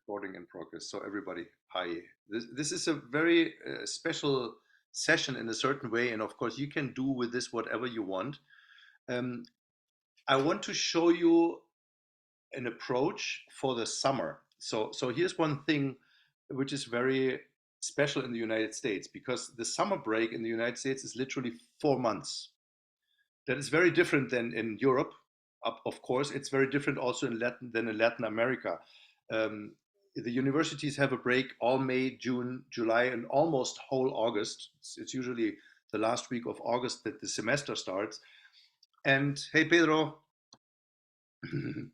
Recording in progress. So everybody, hi. This is a very special session in a certain way, and of course you can do with this whatever you want. Um, I want to show you an approach for the summer. So here's one thing which is very special in the United States, because the summer break in the United States is literally 4 months. That is very different than in Europe. Of course, it's very different also in Latin than in Latin America. Um, the universities have a break all May, June, July, and almost whole August. It's usually the last week of August that the semester starts. And hey, Pedro, the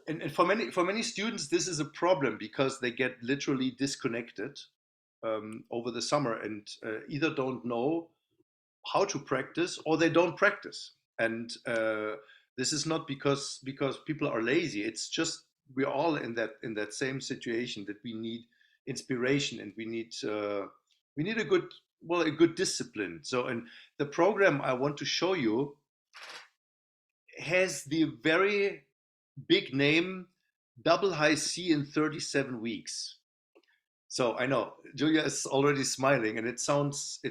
and for many students this is a problem because they get literally disconnected over the summer and either don't know how to practice or they don't practice. And this is not because people are lazy. It's just we're all in that same situation that we need inspiration and we need a good discipline. So, and the program I want to show you has the very big name double high C in 37 weeks. So I know Julia is already smiling, and it sounds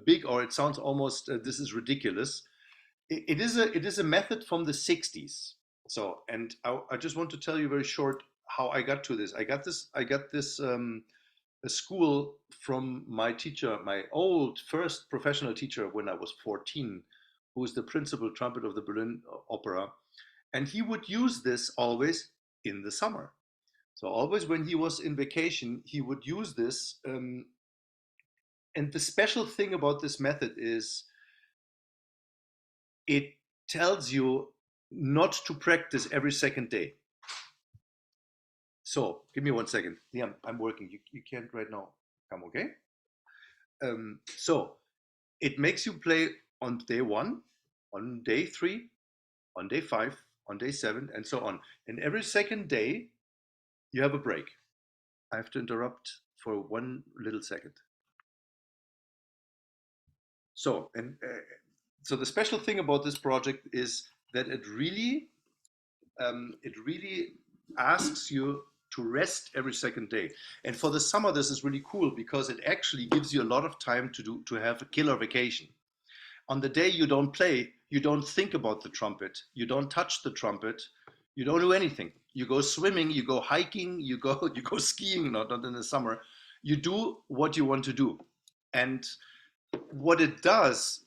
big, or it sounds almost this is ridiculous. It is a method from the 60s. So, and I just want to tell you very short how I got to this. I got this a school from my teacher, my old first professional teacher when I was 14, who was the principal trumpet of the Berlin Opera, and he would use this always in the summer. So always when he was in vacation, he would use this. And the special thing about this method is it tells you not to practice every second day. So give me 1 second. Yeah, I'm working. You can't right now come, okay? So it makes you play on day one, on day three, on day five, on day seven, and so on. And every second day, you have a break. I have to interrupt for one little second. So the special thing about this project is that it really asks you to rest every second day. And for the summer, this is really cool because it actually gives you a lot of time to have a killer vacation. On the day you don't play, you don't think about the trumpet, you don't touch the trumpet, you don't do anything. You go swimming, you go hiking, you go you go skiing. Not in the summer. You do what you want to do, and what it does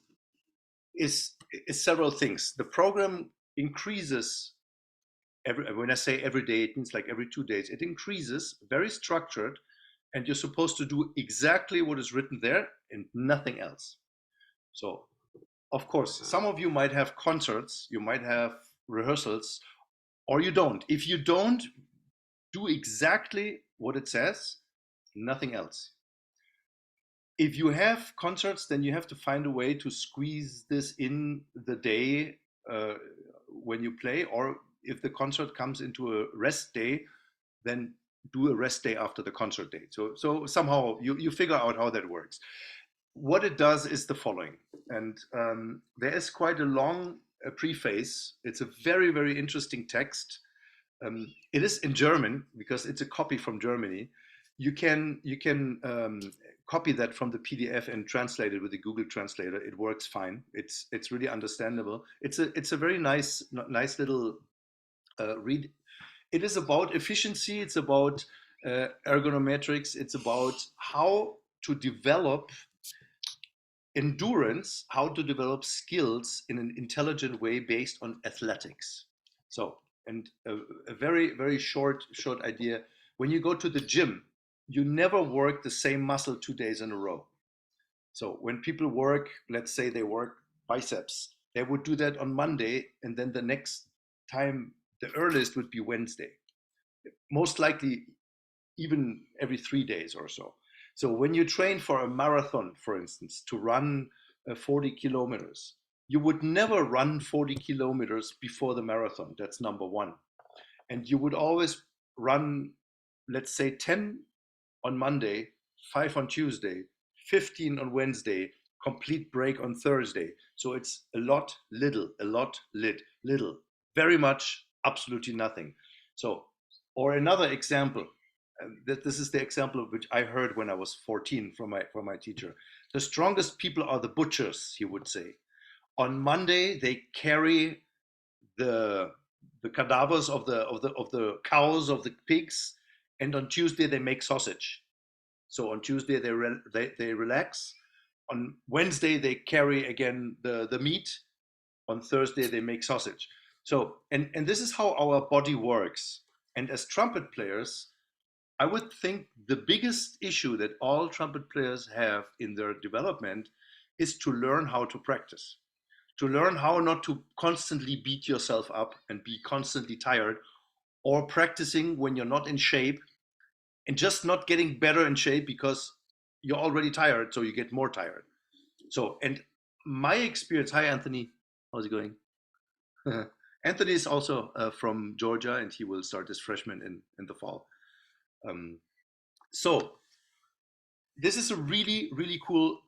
is, is several things. The program increases when I say every day, it means like every 2 days. It increases, very structured, and you're supposed to do exactly what is written there and nothing else. So, of course, some of you might have concerts, you might have rehearsals, or you don't. If you don't do exactly what it says, nothing else. If you have concerts, then you have to find a way to squeeze this in the day uh, when you play, or if the concert comes into a rest day, then do a rest day after the concert day. So somehow you figure out how that works. What it does is the following, and there is quite a long preface. It's a very interesting text. It is in German because it's a copy from Germany. You can copy that from the PDF and translate it with the Google Translator. It works fine. It's really understandable. It's a very nice little read. It is about efficiency. It's about ergonometrics. It's about how to develop endurance, how to develop skills in an intelligent way based on athletics. So, and a very short idea. When you go to the gym, you never work the same muscle 2 days in a row. So when people work, let's say they work biceps, they would do that on Monday, and then the next time, the earliest would be Wednesday. Most likely, even every 3 days or so. So when you train for a marathon, for instance, to run 40 kilometers, you would never run 40 kilometers before the marathon. That's number one. And you would always run, let's say, 10 on Monday, 5 on Tuesday, 15 on Wednesday, complete break on Thursday. So it's a lot, little, very much absolutely nothing. So, or another example, that this is the example of which I heard when I was 14 from my teacher. The strongest people are the butchers, he would say. On Monday, they carry the the cadavers of the cows, of the pigs, and on Tuesday they make sausage. So on Tuesday they relax. On Wednesday they carry again the meat. On Thursday they make sausage. So and this is how our body works. And as trumpet players, I would think the biggest issue that all trumpet players have in their development is to learn how to practice, to learn how not to constantly beat yourself up and be constantly tired, or practicing when you're not in shape and just not getting better in shape because you're already tired, so you get more tired. So, and my experience, hi Anthony, how's it going? Anthony is also from Georgia, and he will start as freshman in the fall. Um, so this is a really, really cool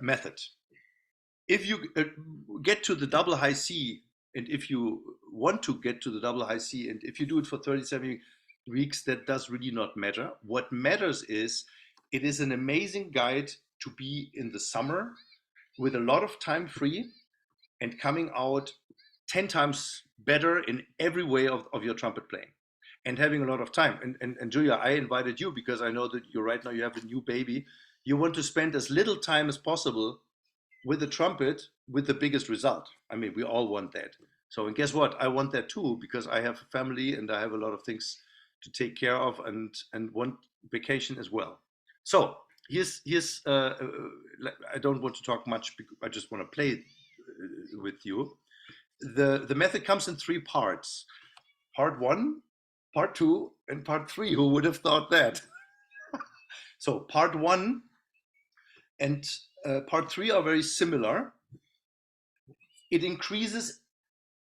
method. If you get to the double high C, and if you want to get to the double high C, and if you do it for 37 weeks, that does really not matter. What matters is it is an amazing guide to be in the summer with a lot of time free and coming out 10 times better in every way of your trumpet playing and having a lot of time. And Julia, I invited you because I know that you right now you have a new baby. You want to spend as little time as possible with the trumpet with the biggest result. I mean, we all want that. So, and guess what? I want that too because I have a family and I have a lot of things to take care of and want vacation as well. So here's I don't want to talk much. I just want to play with you. The method comes in three parts: part one, part two, and part three. Who would have thought that? So part one and part three are very similar. It increases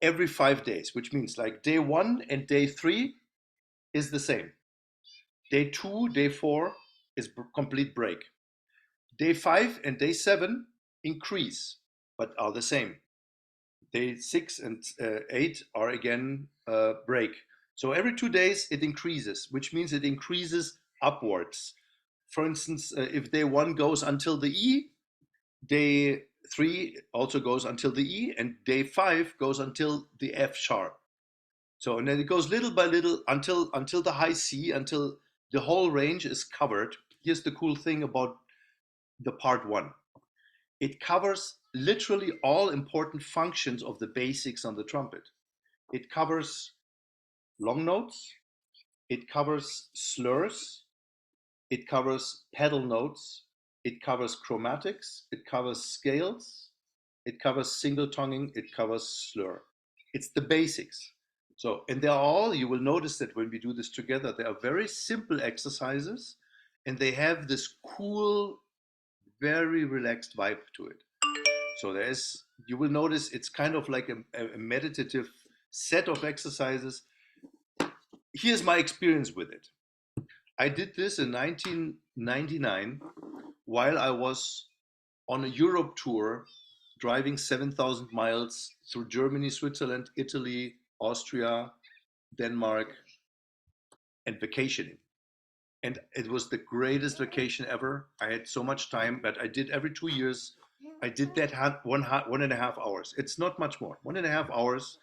every 5 days, which means like day one and day three is the same. Day two, day four is complete break. Day five and day seven increase, but are the same. Day six and eight are again break. So every 2 days it increases, which means it increases upwards. For instance, if day one goes until the E, day three also goes until the E, and day five goes until the F sharp. So and then it goes little by little until the high C, until the whole range is covered. Here's the cool thing about the part one. It covers literally all important functions of the basics on the trumpet. It covers long notes, it covers slurs, it covers pedal notes, it covers chromatics, it covers scales, it covers single tonguing, it covers slur. It's the basics. So, and they're all, you will notice that when we do this together, they are very simple exercises and they have this cool, very relaxed vibe to it. So there is, you will notice it's kind of like a meditative set of exercises. Here's my experience with it. I did this in 1999 while I was on a Europe tour, driving 7,000 miles through Germany, Switzerland, Italy, Austria, Denmark, and vacationing. And it was the greatest vacation ever. I had so much time, but I did every 2 years. I did that 1.5 hours. It's not much more. 1.5 hours.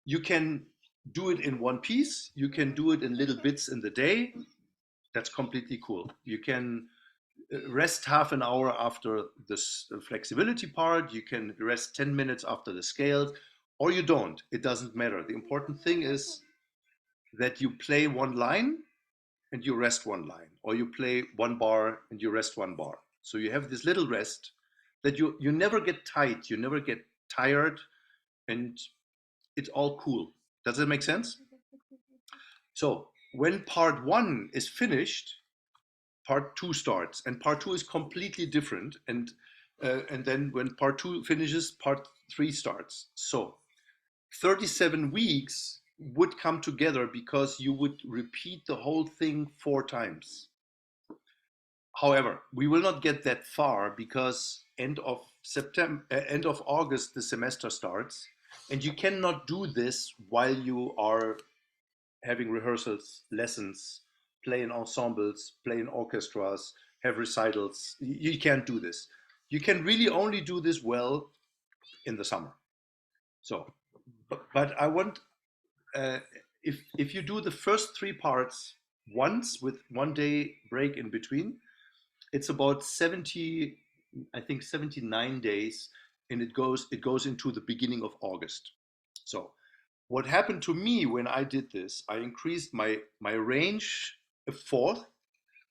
You can do it in one piece. You can do it in little bits in the day. That's completely cool. You can rest half an hour after this flexibility part. You can rest 10 minutes after the scales, or you don't. It doesn't matter. The important thing is that you play one line and you rest one line, or you play one bar and you rest one bar. So you have this little rest that you never get tight, you never get tired, and it's all cool. Does that make sense? So when part one is finished, part two starts, and part two is completely different. And then when part two finishes, part three starts. So 37 weeks would come together because you would repeat the whole thing 4 times. However, we will not get that far because end of August the semester starts, And you cannot do this while you are having rehearsals, lessons, play in ensembles, play in orchestras, have recitals. You can't do this. You can really only do this well in the summer. So, but I want, uh, if you do the first three parts once with 1 day break in between, it's about 70, I think 79 days, and it goes into the beginning of August. So what happened to me when I did this, I increased my range a fourth.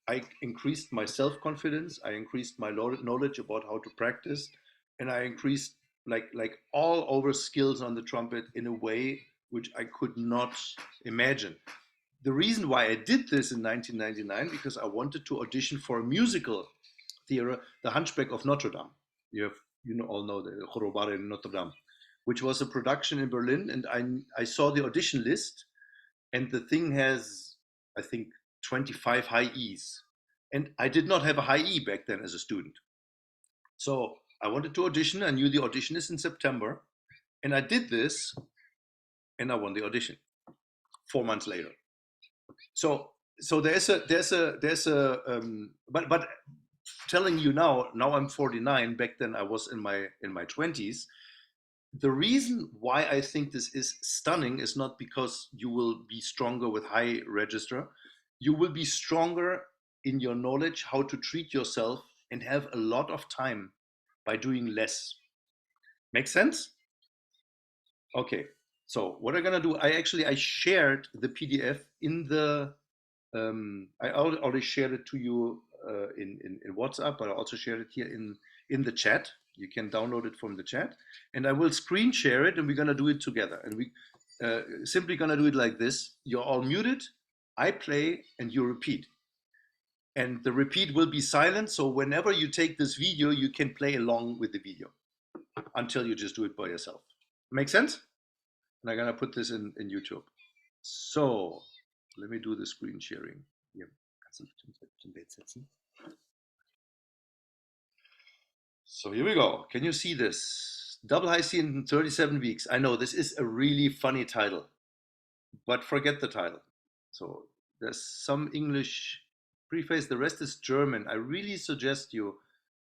I increased my self-confidence. I increased my knowledge about how to practice, and I increased like all over skills on the trumpet in a way which I could not imagine. The reason why I did this in 1999 because I wanted to audition for a musical theater, The Hunchback of Notre Dame. All know the Jorobado in Notre Dame, which was a production in Berlin, and I saw the audition list, and the thing has, I think, 25 high E's, and I did not have a high E back then as a student. So I wanted to audition. I knew the audition is in September, and I did this, and I won the audition 4 months later. So but telling you now I'm 49. Back then I was in my 20s. The reason why I think this is stunning is not because you will be stronger with high register. You will be stronger in your knowledge how to treat yourself and have a lot of time by doing less. Make sense? Okay. So what I'm gonna do, I shared the PDF in the I already shared it to you in WhatsApp, but I also shared it here in the chat. You can download it from the chat, and I will screen share it, and we're gonna do it together. And we simply gonna do it like this. You're all muted. I play, and you repeat. And the repeat will be silent. So whenever you take this video, you can play along with the video until you just do it by yourself. Make sense? And I'm gonna put this in YouTube. So let me do the screen sharing. Hier, kannst du zum Bild setzen? So here we go. Can you see this? Double high C in 37 weeks. I know this is a really funny title, but forget the title. So there's some English preface, the rest is German. I really suggest you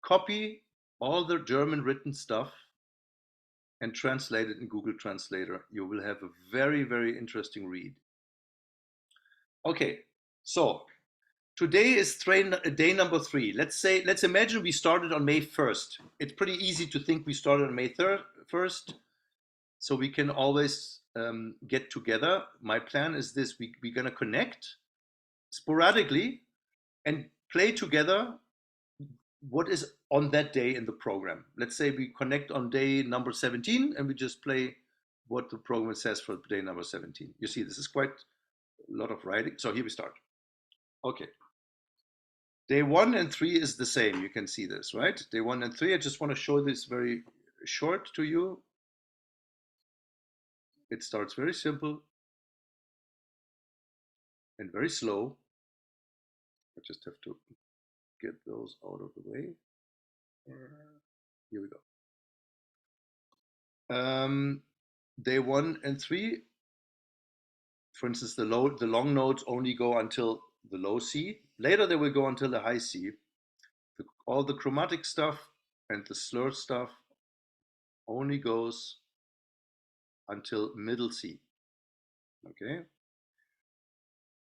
copy all the German written stuff and translate it in Google Translator. You will have a very, very interesting read. Okay, so today is day number 3. Let's imagine we started on May 1st. It's pretty easy to think we started on May 1st, so we can always get together. My plan is this: we're gonna connect sporadically and play together what is on that day in the program. Let's say we connect on day number 17 and we just play what the program says for day number 17. You see, this is quite a lot of writing. So here we start. Okay. Day 1 and 3 is the same. You can see this, right? Day 1 and 3. I just want to show this very short to you. It starts very simple and very slow. I just have to get those out of the way. Here we go. Day 1 and 3, for instance, the long notes only go until the low C. Later they will go until the high C. All the chromatic stuff and the slur stuff only goes until middle C. Okay.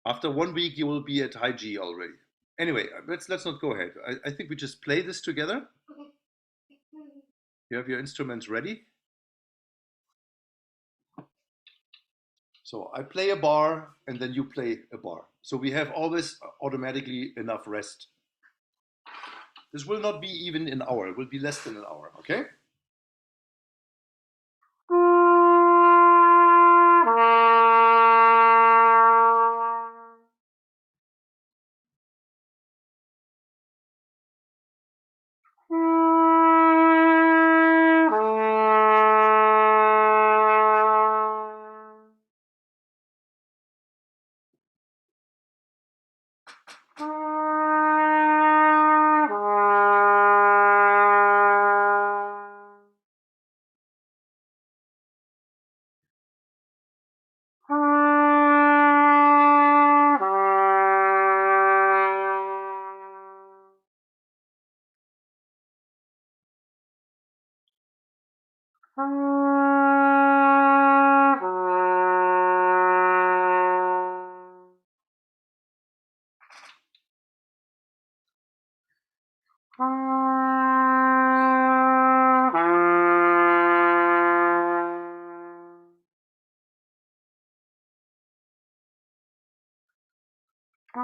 After 1 week, you will be at high G already. Anyway, let's not go ahead. I think we just play this together. You have your instruments ready. So I play a bar and then you play a bar. So we have always automatically enough rest. This will not be even an hour. It will be less than an hour. Okay. Here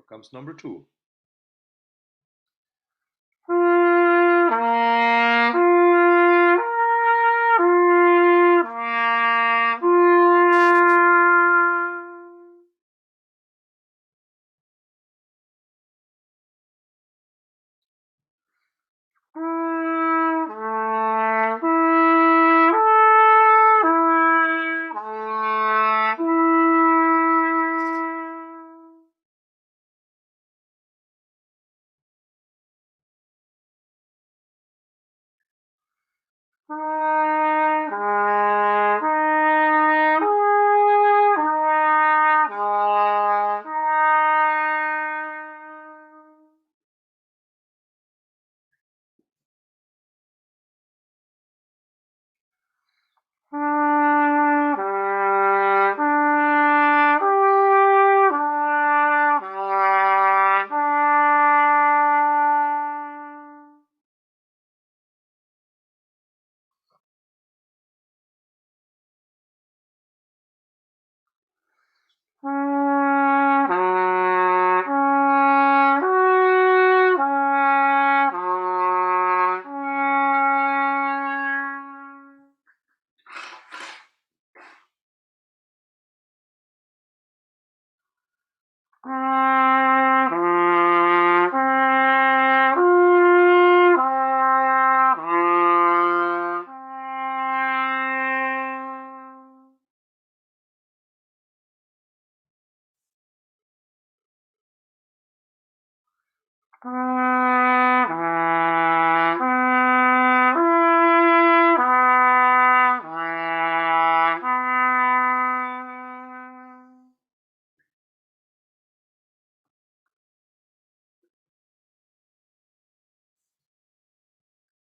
comes number two.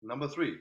Number three.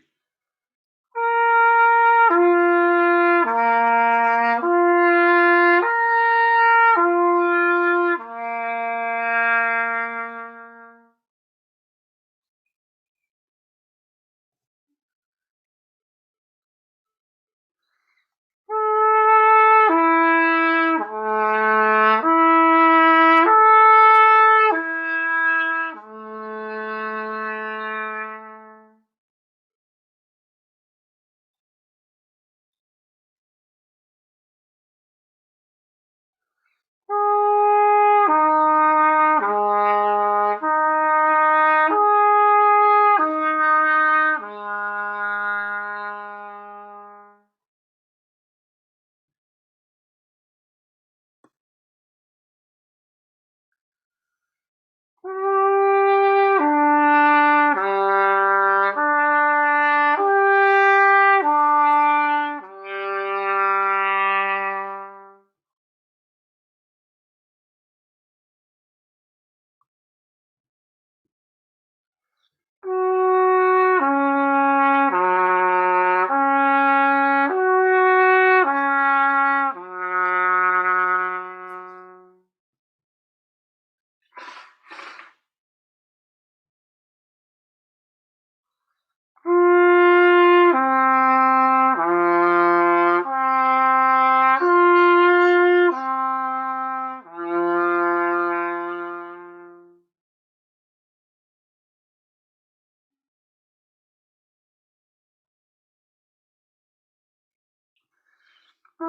Now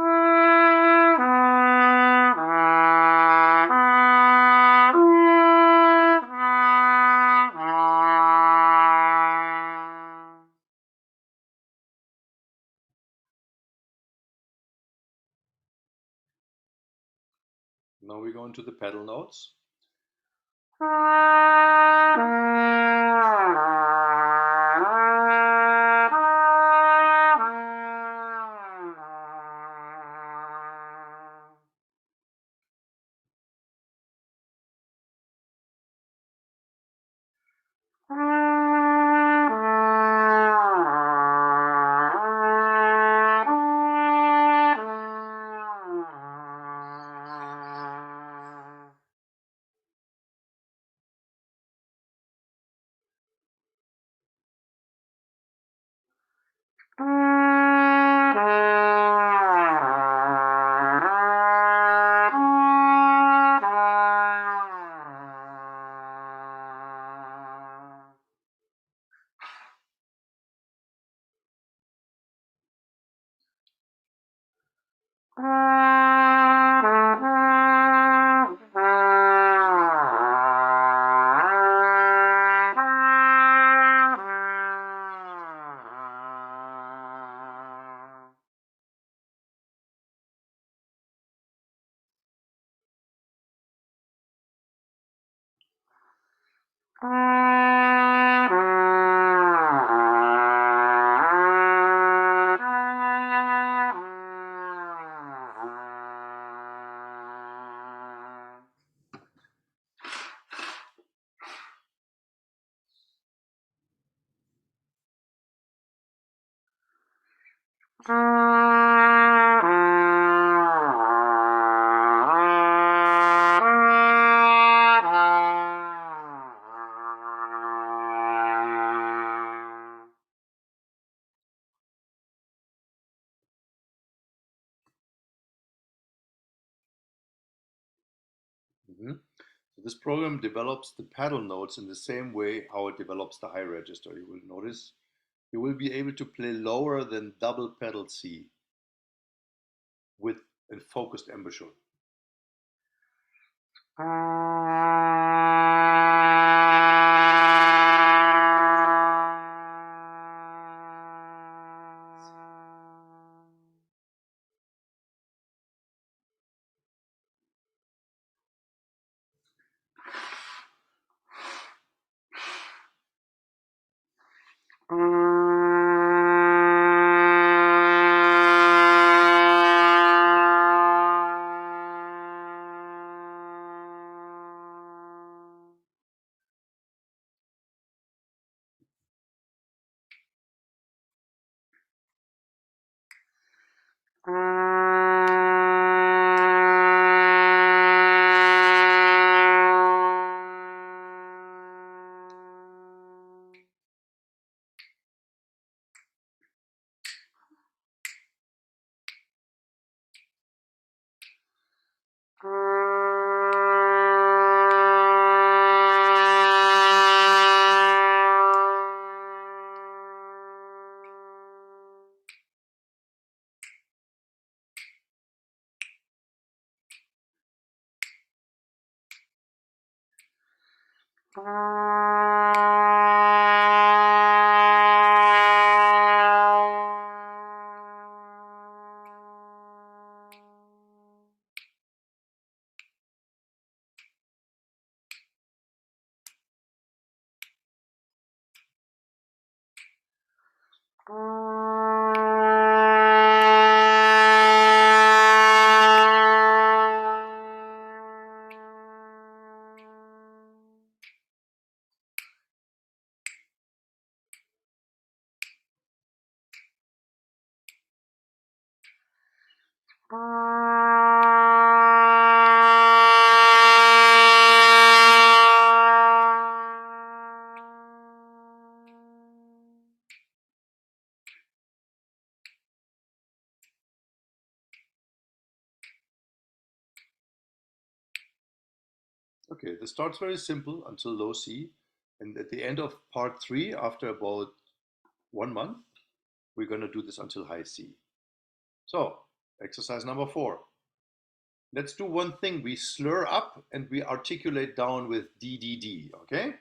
we go into the pedal notes. Mhm. So this program develops the pedal notes in the same way how it develops the high register. You will notice you will be able to play lower than double pedal C with a focused embouchure. Okay, this starts very simple until low C. And at the end of part 3, after about 1 month, we're going to do this until high C. So Exercise number 4. Let's do one thing. We slur up and we articulate down with DDD, okay?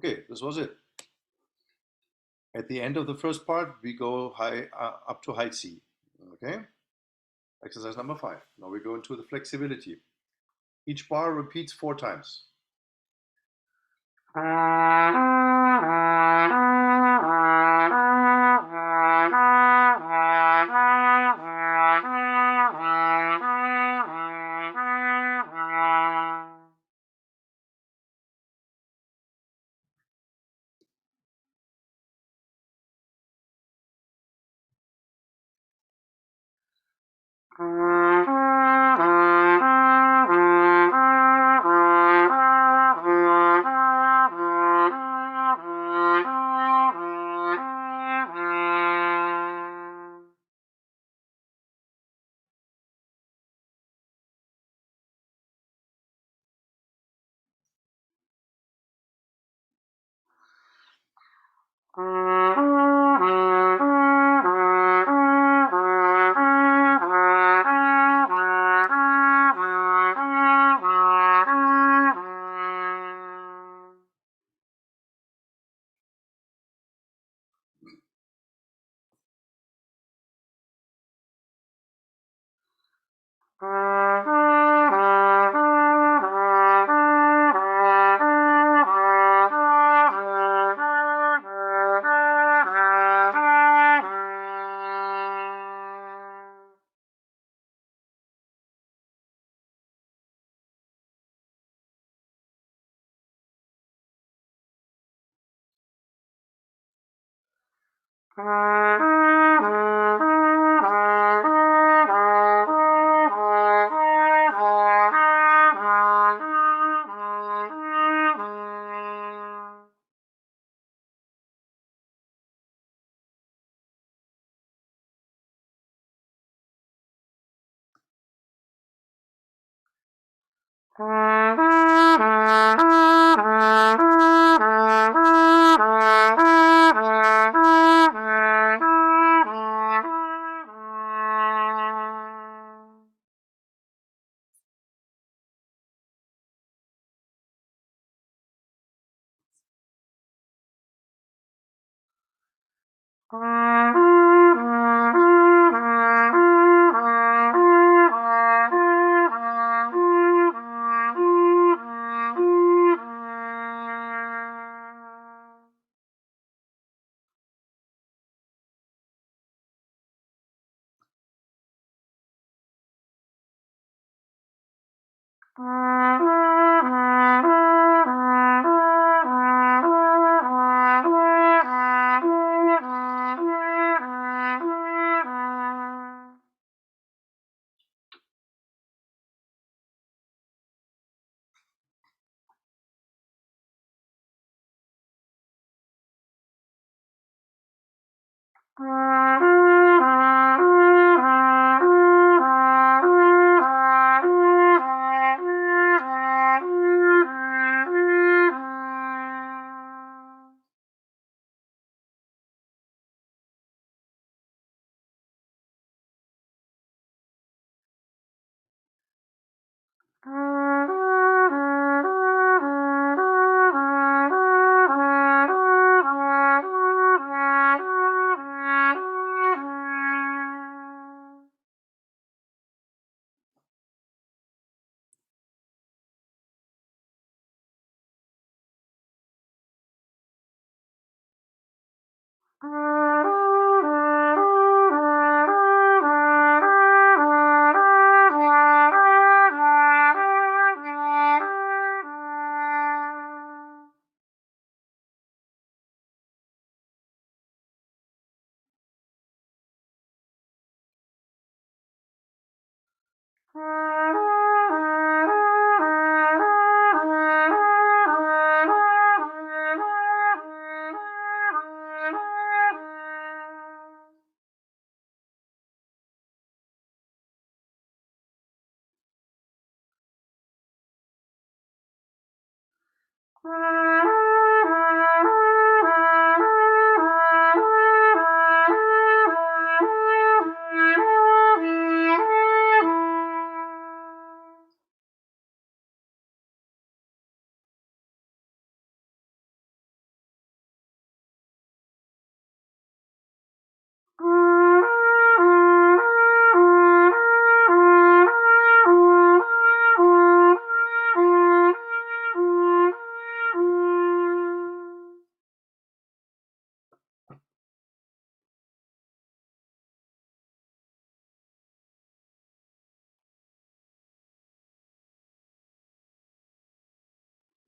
Okay, this was it. At the end of the first part, we go high up to high C. Okay, exercise number 5. Now we go into the flexibility. Each bar repeats 4 times.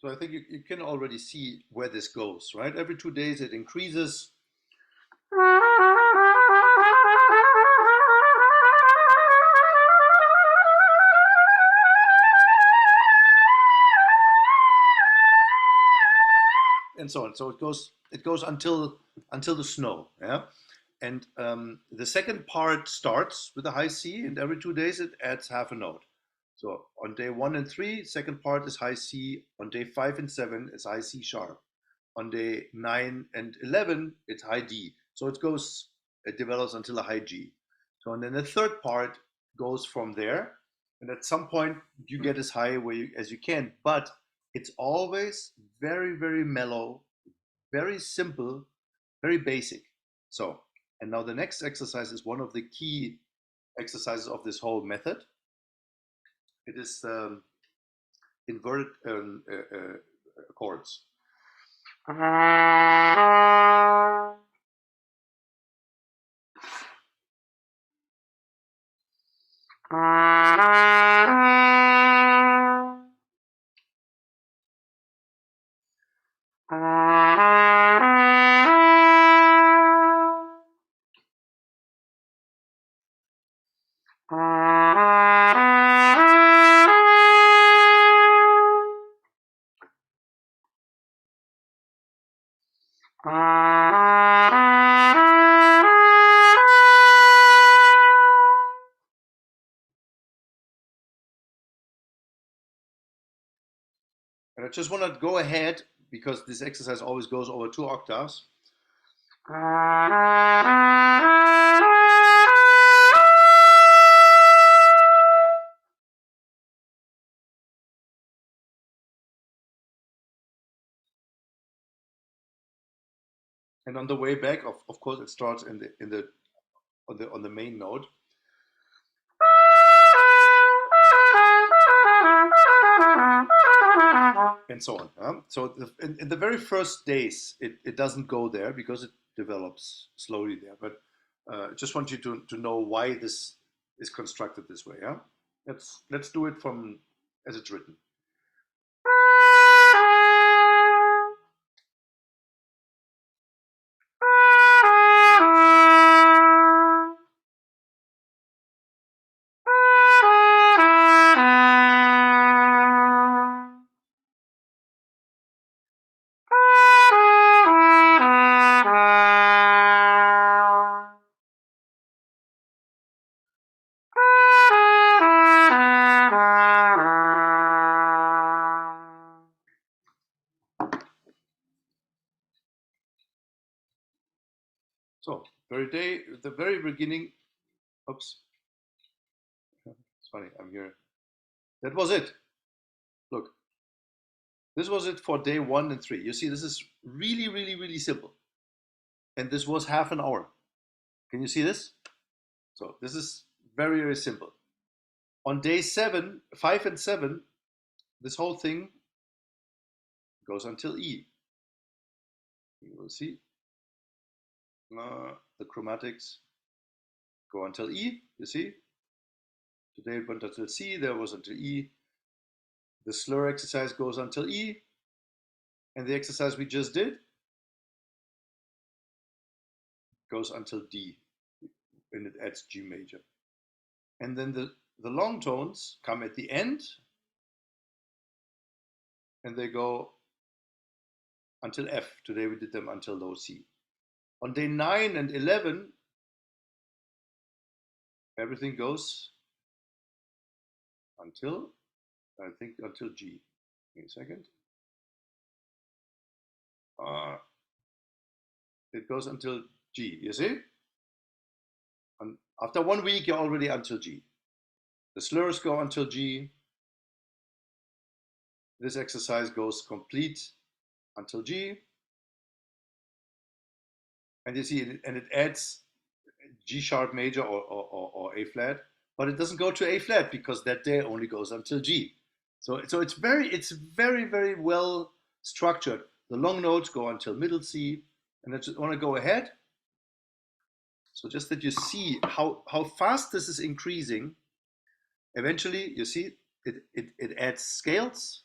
So I think you can already see where this goes, right? Every 2 days it increases. And so on. So it goes until the snow. Yeah. And the second part starts with a high C, and every 2 days it adds half a note. So on day 1 and 3, second part is high C. On day 5 and 7, it's high C sharp. On day 9 and 11, it's high D. So it develops until a high G. So and then the third part goes from there, and at some point you get as high as you can, but it's always very, very mellow, very simple, very basic. So, and now the next exercise is one of the key exercises of this whole method. It is inverted chords. And I just want to go ahead because this exercise always goes over 2 octaves. And on the way back, of course, it starts on the main note. And so on. So in the very first days, it doesn't go there because it develops slowly there. But I just want you to know why this is constructed this way. Yeah, let's do it from as it's written. So the very beginning. Oops, it's funny. I'm here. That was it. Look, this was it for day 1 and 3. You see, this is really, really, really simple. And this was half an hour. Can you see this? So this is very, very simple. On day 5 and 7, this whole thing goes until E. You will see the chromatics go until E. You see, today it went until C. There was until E. The slur exercise goes until E, and the exercise we just did goes until D, and it adds G major. And then the long tones come at the end, and they go until F. Today we did them until low C. On day 9 and 11, everything goes until, I think, until G. Give me a second. It goes until G, you see? And after 1 week, you're already until G. The slurs go until G. This exercise goes complete until G. And you see, and it adds G sharp major or A flat, but it doesn't go to A flat because that day only goes until G. So it's very, very well structured. The long notes go until middle C, and I just want to go ahead. So just that you see how fast this is increasing. Eventually, you see it adds scales.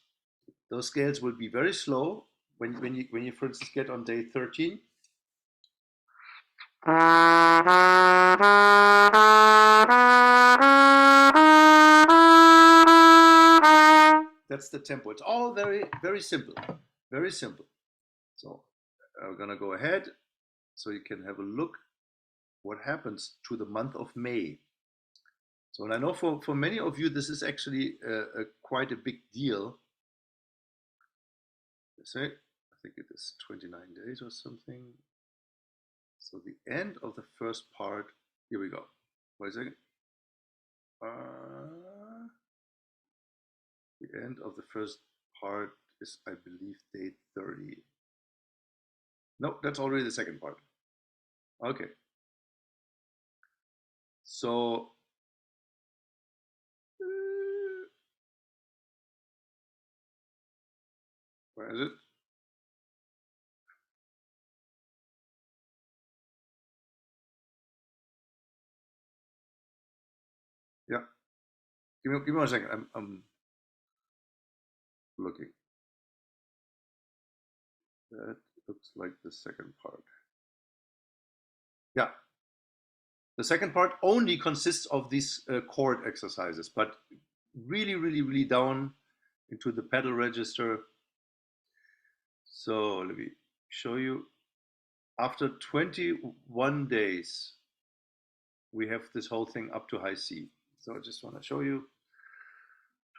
Those scales will be very slow when you for instance get on day 13. That's the tempo. It's all very, very simple. Very simple. So I'm gonna go ahead so you can have a look what happens to the month of May. So, and I know for many of you, this is actually quite a big deal. Let's say, I think it is 29 days or something. So the end of the first part, here we go. Wait a second. The end of the first part is, I believe, day 30. No, that's already the second part. Okay. So where is it? Yeah. Give me 1 second. I'm looking. That looks like the second part. Yeah. The second part only consists of these chord exercises, but really, really, really down into the pedal register. So let me show you. After 21 days, we have this whole thing up to high C. So I just want to show you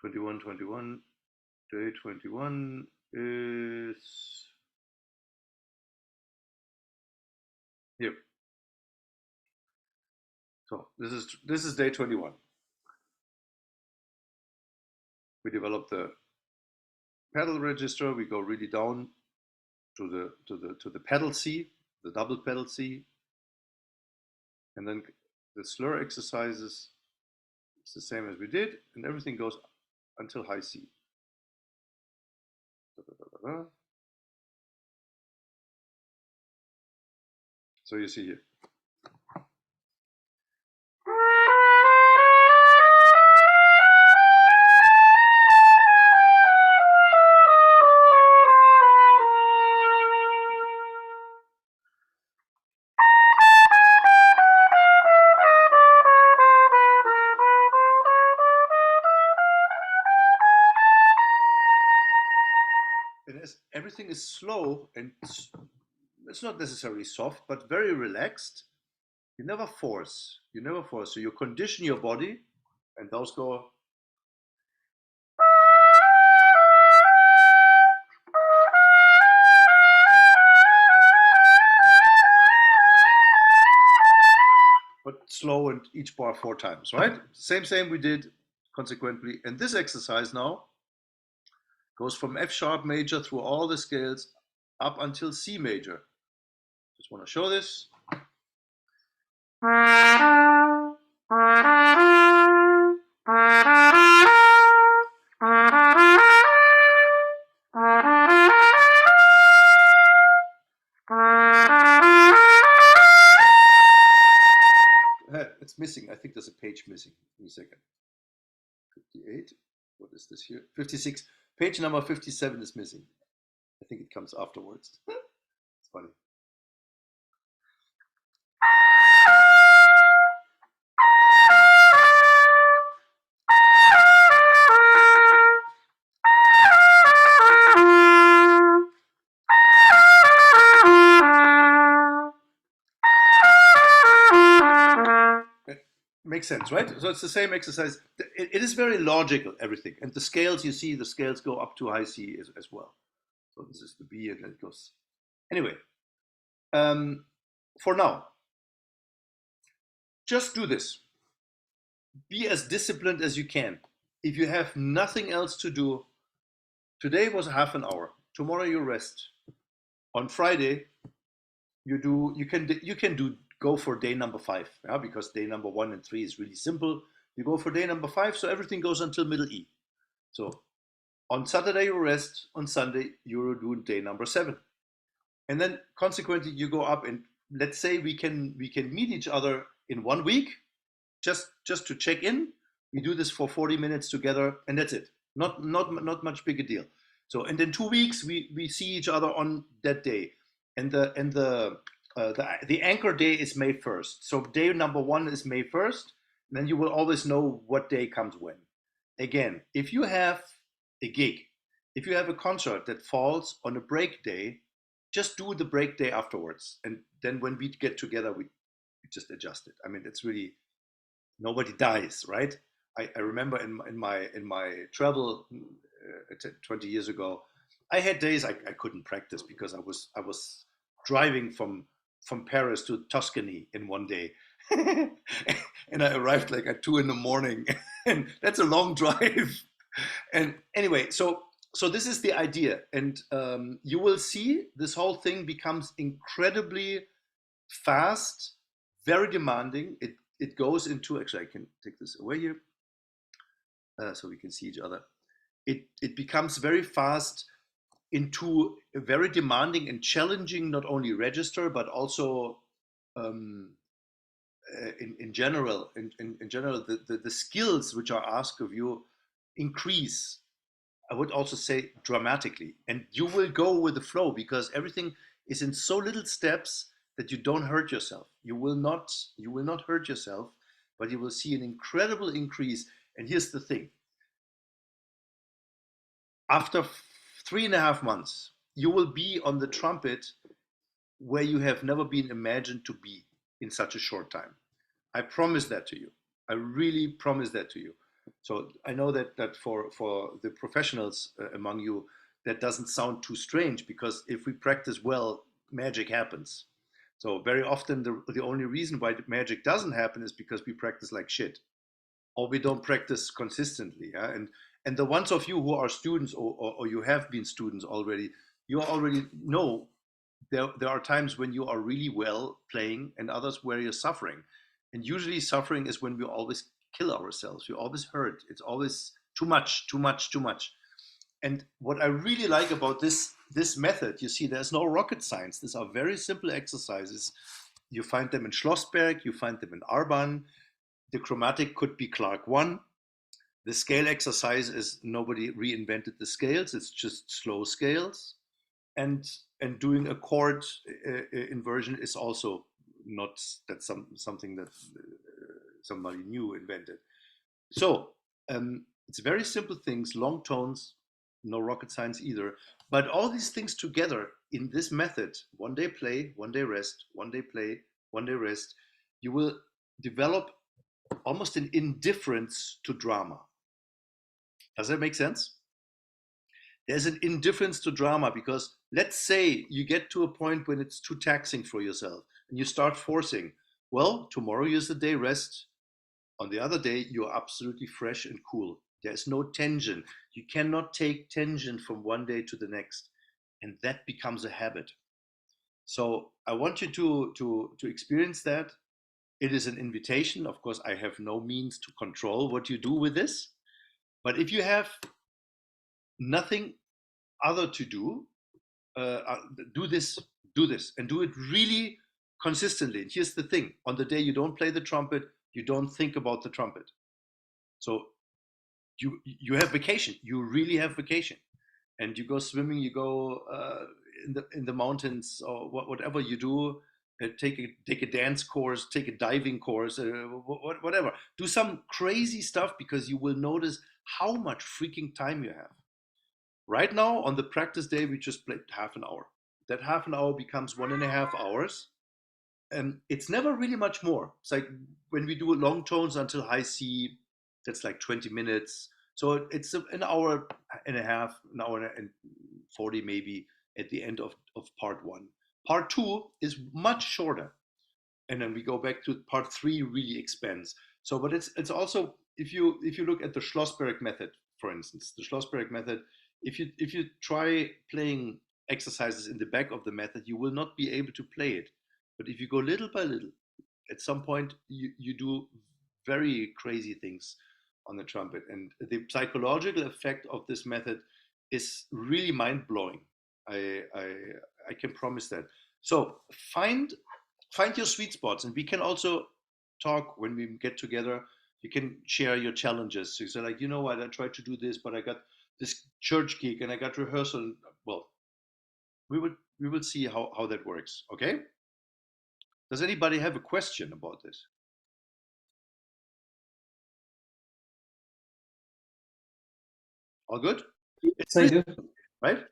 21, 21, day 21 is here. So this is day 21. We develop the pedal register. We go really down to the pedal C, the double pedal C, and then the slur exercises. It's the same as we did, and everything goes until high C. So you see here. Everything is slow and it's not necessarily soft, but very relaxed. You never force. You never force. So you condition your body, and those go. But slow and each bar 4 times, right? Same we did consequently. And this exercise now goes from F sharp major through all the scales up until C major. Just want to show this. It's missing. I think there's a page missing. Give me a second. 58. What is this here? 56. Page number 57 is missing. I think it comes afterwards. It's funny. Makes sense, right? So it's the same exercise. It is very logical, everything. And the scales, you see, the scales go up to high C as well. So this is the B and it goes. Anyway, for now, just do this. Be as disciplined as you can. If you have nothing else to do, today was half an hour. Tomorrow you rest. On Friday, you can go for day number 5, yeah, because day number 1 and 3 is really simple. You go for day number 5, so everything goes until middle E. So on Saturday you rest, on Sunday you do day number 7, and then consequently you go up, and let's say we can meet each other in 1 week, just to check in. We do this for 40 minutes together, and that's it. Not much big a deal. So, and in 2 weeks we see each other on that day, and the anchor day is May 1st. So day number one is May 1st. Then you will always know what day comes when. Again, if you have a gig, if you have a concert that falls on a break day, just do the break day afterwards, and then when we get together, we just adjust it. I mean, it's really nobody dies, right? I remember in my travel 20 years ago, I had days I couldn't practice because I was driving from Paris to Tuscany in one day, and I arrived like at 2 in the morning, and that's a long drive. And anyway, so this is the idea, and you will see this whole thing becomes incredibly fast, very demanding. It goes into, actually I can take this away here so we can see each other. It becomes very fast into a very demanding and challenging not only register but also um, in general in general the skills which are asked of you increase. I would also say dramatically, and you will go with the flow because everything is in so little steps that you don't hurt yourself. You will not hurt yourself, but you will see an incredible increase. And here's the thing: after 3.5 months, you will be on the trumpet where you have never been imagined to be in such a short time. I promise that to you. I really promise that to you. So I know that for the professionals among you, that doesn't sound too strange because if we practice well, magic happens. So very often the only reason why the magic doesn't happen is because we practice like shit or we don't practice consistently. Yeah? And the ones of you who are students or you have been students already, you already know there are times when you are really well playing and others where you're suffering. And usually suffering is when we always kill ourselves. We always hurt. It's always too much, too much, too much. And what I really like about this method, you see, there's no rocket science. These are very simple exercises. You find them in Schlossberg, you find them in Arban. The chromatic could be Clark 1. The scale exercise is nobody reinvented the scales. It's just slow scales, and doing a chord inversion is also not that something that somebody new invented. So it's very simple things, long tones, no rocket science either. But all these things together in this method, one day play, one day rest, one day play, one day rest, you will develop almost an indifference to drama. Does that make sense? There's an indifference to drama because let's say you get to a point when it's too taxing for yourself and you start forcing, well, tomorrow is the day rest. On the other day, you're absolutely fresh and cool. There's no tension. You cannot take tension from one day to the next. And that becomes a habit. So I want you to experience that. It is an invitation. Of course, I have no means to control what you do with this. But if you have nothing other to do, uh, uh, do this, do this, and do it really consistently. And here's the thing: on the day you don't play the trumpet, you don't think about the trumpet. So you have vacation. You really have vacation, and you go swimming. You go in the mountains or whatever you do. Take a dance course, take a diving course, whatever. Do some crazy stuff because you will notice how much freaking time you have. Right now, on the practice day, we just played half an hour. That half an hour becomes 1.5 hours. And it's never really much more. It's like when we do long tones until high C, that's like 20 minutes. So it's an hour and a half, an hour and 40 maybe at the end of part one. Part two is much shorter. And then we go back to part three, really expands. So, but it's also, if you look at the Schlossberg method, for instance, the Schlossberg method, if you try playing exercises in the back of the method, you will not be able to play it. But if you go little by little, at some point you do very crazy things on the trumpet, and the psychological effect of this method is really mind blowing. I can promise that. So find your sweet spots, and we can also talk when we get together. You can share your challenges. So you say like, you know what, I tried to do this, but I got this church gig and I got rehearsal. Well, we will see how that works. Okay. Does anybody have a question about this? All good? It's I do. right?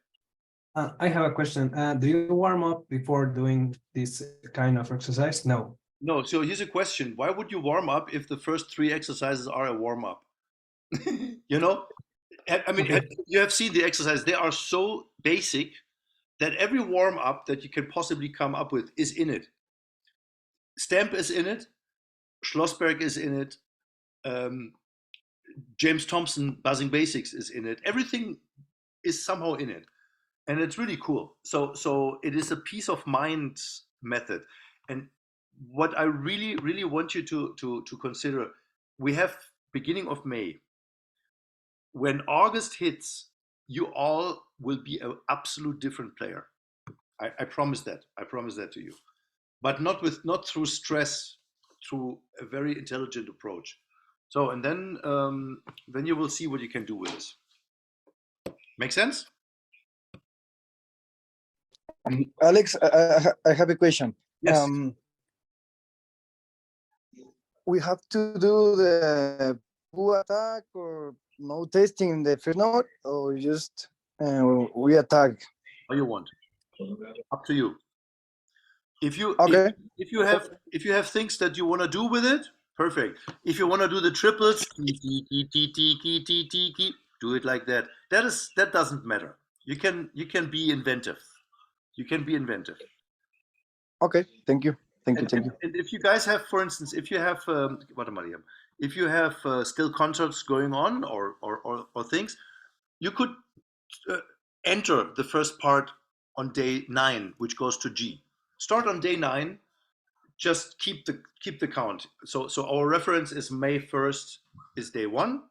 I have a question. Do you warm up before doing this kind of exercise? No. No. So here's a question: why would you warm up if the first 3 exercises are a warm up? You know, I mean, Okay. you have seen the exercises. They are so basic that every warm up that you can possibly come up with is in it. Stamp is in it. Schlossberg is in it. Um, James Thompson, Buzzing Basics is in it. Everything is somehow in it, and it's really cool. So it is a peace of mind method, and what I really want you to consider, we have beginning of May. When August hits, you all will be an absolute different player. I promise that. I promise that to you. But not through stress, through a very intelligent approach. So and then you will see what you can do with this. Make sense? Alex, I have a question. Yes. We have to do the who attack or no testing in the first note, or just we attack? How you want. Up to you. If you Okay. if you have things that you want to do with it, perfect. If you want to do the triples, do it like that. That doesn't matter. You can be inventive. You can be inventive. Okay. Thank you. Thank you. And, Thank you. and if you guys have, for instance, if you have if you have still concerts going on or things, you could enter the first part on day 9, which goes to G. Start on day 9. Just keep the count. So our reference is May 1st is day 1,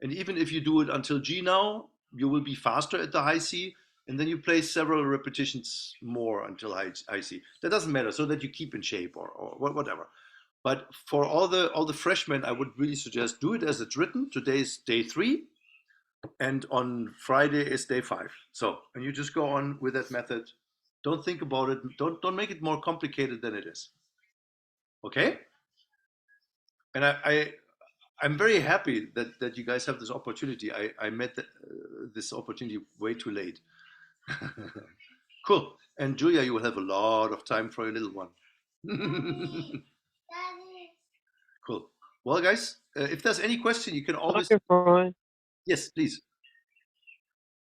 and even if you do it until G now, you will be faster at the high C, and then you play several repetitions more until high C. That doesn't matter, so that you keep in shape or whatever. But for all the freshmen, I would really suggest do it as it's written. Today's day 3, and on Friday is day 5. So and you just go on with that method. Don't think about it. Don't make it more complicated than it is. Okay? And I'm very happy that you guys have this opportunity. I met this opportunity way too late. Cool. And Julia, you will have a lot of time for your little one. Cool. Well, guys, if there's any question, you can always. Dr. Freund, Yes, please.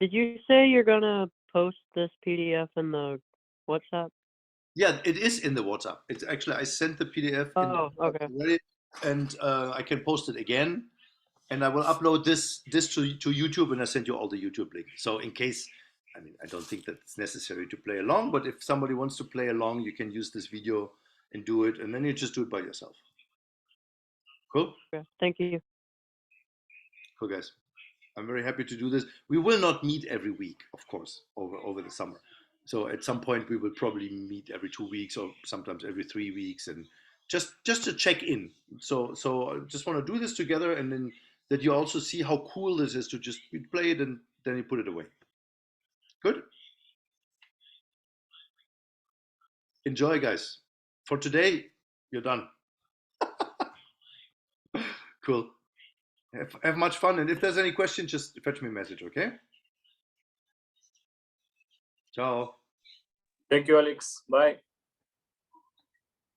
did you say you're gonna post this PDF in the WhatsApp? Yeah, it is in the WhatsApp. It's actually I sent the PDF in the Oh, okay. already, and I can post it again, and I will upload this to YouTube, and I send you all the YouTube link. So in case, I mean, I don't think that it's necessary to play along, but if somebody wants to play along, you can use this video and do it, and then you just do it by yourself. Cool. Okay. Thank you. Cool, guys. I'm very happy to do this. We will not meet every week, of course, over the summer. So at some point we will probably meet every 2 weeks or sometimes every 3 weeks, and just to check in. So I just want to do this together, and then that you also see how cool this is to just play it and then you put it away. Good. Enjoy, guys. For today, you're done. Cool. Have much fun, and if there's any question, just fetch me a message, okay? Ciao. Thank you, Alex. Bye.